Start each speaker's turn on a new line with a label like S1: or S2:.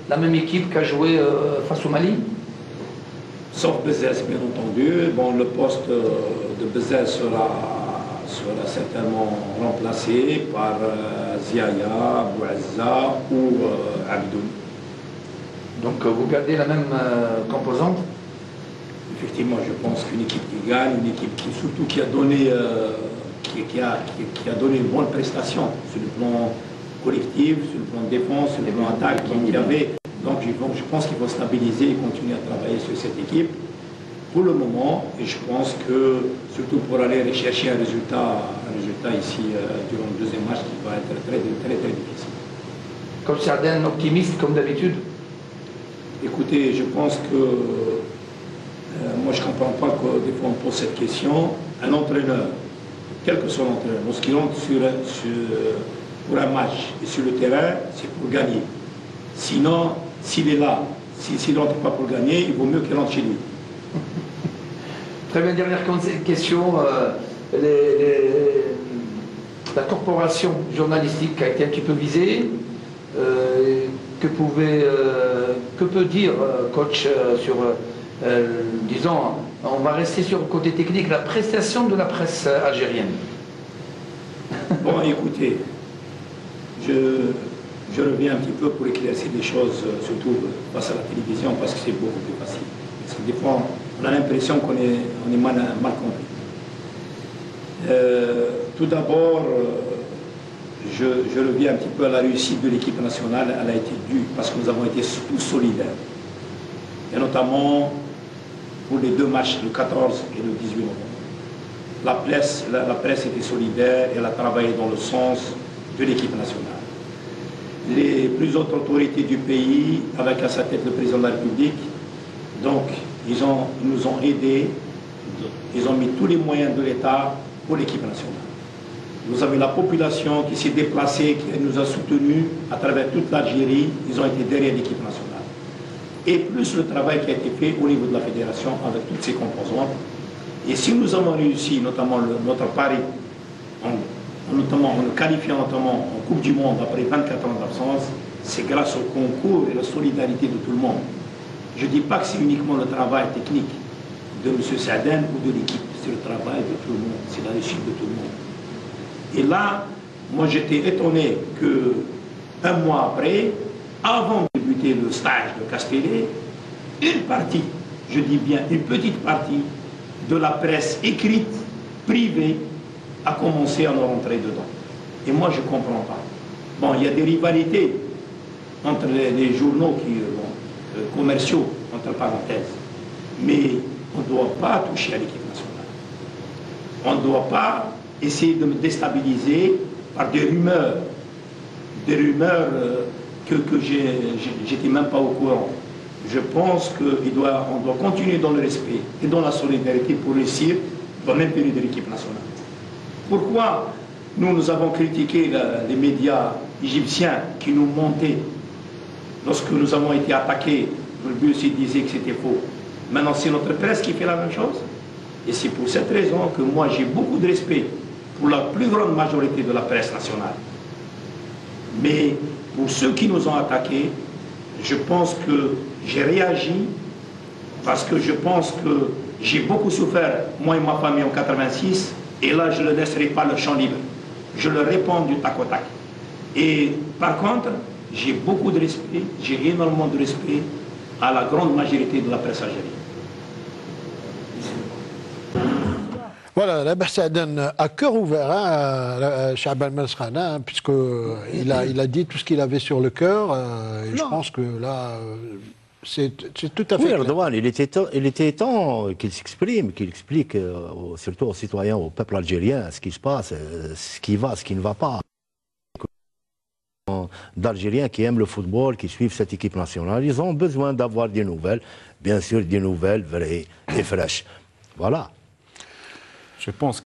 S1: la même équipe qu'a joué face au Mali?
S2: Sauf Bezzès, bien entendu. Bon, le poste de Bezzès sera certainement remplacé par Ziaya, Bouazza ou Abdou.
S1: Donc vous gardez la même composante?
S2: Effectivement, je pense qu'une équipe qui gagne, une équipe qui surtout qui a donné, qui a donné une bonne prestation sur le plan collectif, sur le plan de défense, sur le plan attaque qu'il y avait. Donc je pense qu'il faut stabiliser et continuer à travailler sur cette équipe pour le moment. Et je pense que, surtout pour aller rechercher un résultat ici durant le deuxième match qui va être très difficile.
S1: Coach Sardin, optimiste comme d'habitude?
S2: Écoutez, je pense que moi je ne comprends pas que des fois on pose cette question. Un entraîneur, quel que soit l'entraîneur, lorsqu'il entre pour un match et sur le terrain, c'est pour gagner. Sinon, s'il est là, s'il n'entre pas pour gagner, il vaut mieux qu'il rentre chez lui.
S1: Très bien, dernière question. La corporation journalistique a été un petit peu visée. Que peut dire, coach, sur, disons, on va rester sur le côté technique, la prestation de la presse algérienne?
S2: Bon, écoutez, je reviens un petit peu pour éclaircir des choses, surtout face à la télévision, parce que c'est beaucoup plus facile. Parce que des fois, on a l'impression qu'on est mal compris. Tout d'abord, je reviens un petit peu à la réussite de l'équipe nationale. Elle a été due parce que nous avons été tous solidaires. Et notamment pour les deux matchs, le 14 et le 18 novembre. La presse était solidaire et elle a travaillé dans le sens de l'équipe nationale. Les plus hautes autorités du pays, avec à sa tête le président de la République, donc ils nous ont aidés, ils ont mis tous les moyens de l'État pour l'équipe nationale. Nous avons la population qui s'est déplacée, qui nous a soutenus à travers toute l'Algérie, ils ont été derrière l'équipe nationale. Et plus le travail qui a été fait au niveau de la fédération avec toutes ses composantes. Et si nous avons réussi, notamment notre pari, en nous qualifiant notamment en Coupe du Monde après 24 ans d'absence, c'est grâce au concours et la solidarité de tout le monde. Je ne dis pas que c'est uniquement le travail technique de M. Sardin ou de l'équipe, c'est le travail de tout le monde, c'est la réussite de tout le monde. Et là, moi j'étais étonné qu'un mois après, avant de débuter le stage de Castellet, une partie, je dis bien une petite partie, de la presse écrite, privée, a commencé à nous rentrer dedans. Et moi je ne comprends pas. Bon, il y a des rivalités entre les journaux commerciaux, entre parenthèses, mais on ne doit pas toucher à l'équipe nationale. On ne doit pas essayer de me déstabiliser par des rumeurs que j'étais même pas au courant. Je pense qu'on doit continuer dans le respect et dans la solidarité pour réussir dans l'intérêt de l'équipe nationale. Pourquoi nous avons critiqué les médias égyptiens qui nous montaient lorsque nous avons été attaqués? Le but aussi disait que c'était faux. Maintenant, c'est notre presse qui fait la même chose. Et c'est pour cette raison que moi, j'ai beaucoup de respect pour la plus grande majorité de la presse nationale. Mais pour ceux qui nous ont attaqués, je pense que j'ai réagi parce que je pense que j'ai beaucoup souffert, moi et ma famille, en 86, et là, je ne laisserai pas le champ libre. Je le réponds du tac au tac. Et par contre, j'ai beaucoup de respect, j'ai énormément de respect à la grande majorité de la presse algérienne.
S3: Voilà, la Sardin à cœur ouvert, hein, Chahban Meskhana, puisqu'il a dit tout ce qu'il avait sur le cœur. Et je pense que là, c'est tout à fait.
S4: Oui, Erdogan, il était temps qu'il s'exprime, qu'il explique, surtout aux citoyens, au peuple algérien, ce qui se passe, ce qui va, ce qui ne va pas. D'Algériens qui aiment le football, qui suivent cette équipe nationale, ils ont besoin d'avoir des nouvelles, bien sûr des nouvelles vraies et fraîches. Voilà.
S5: Je pense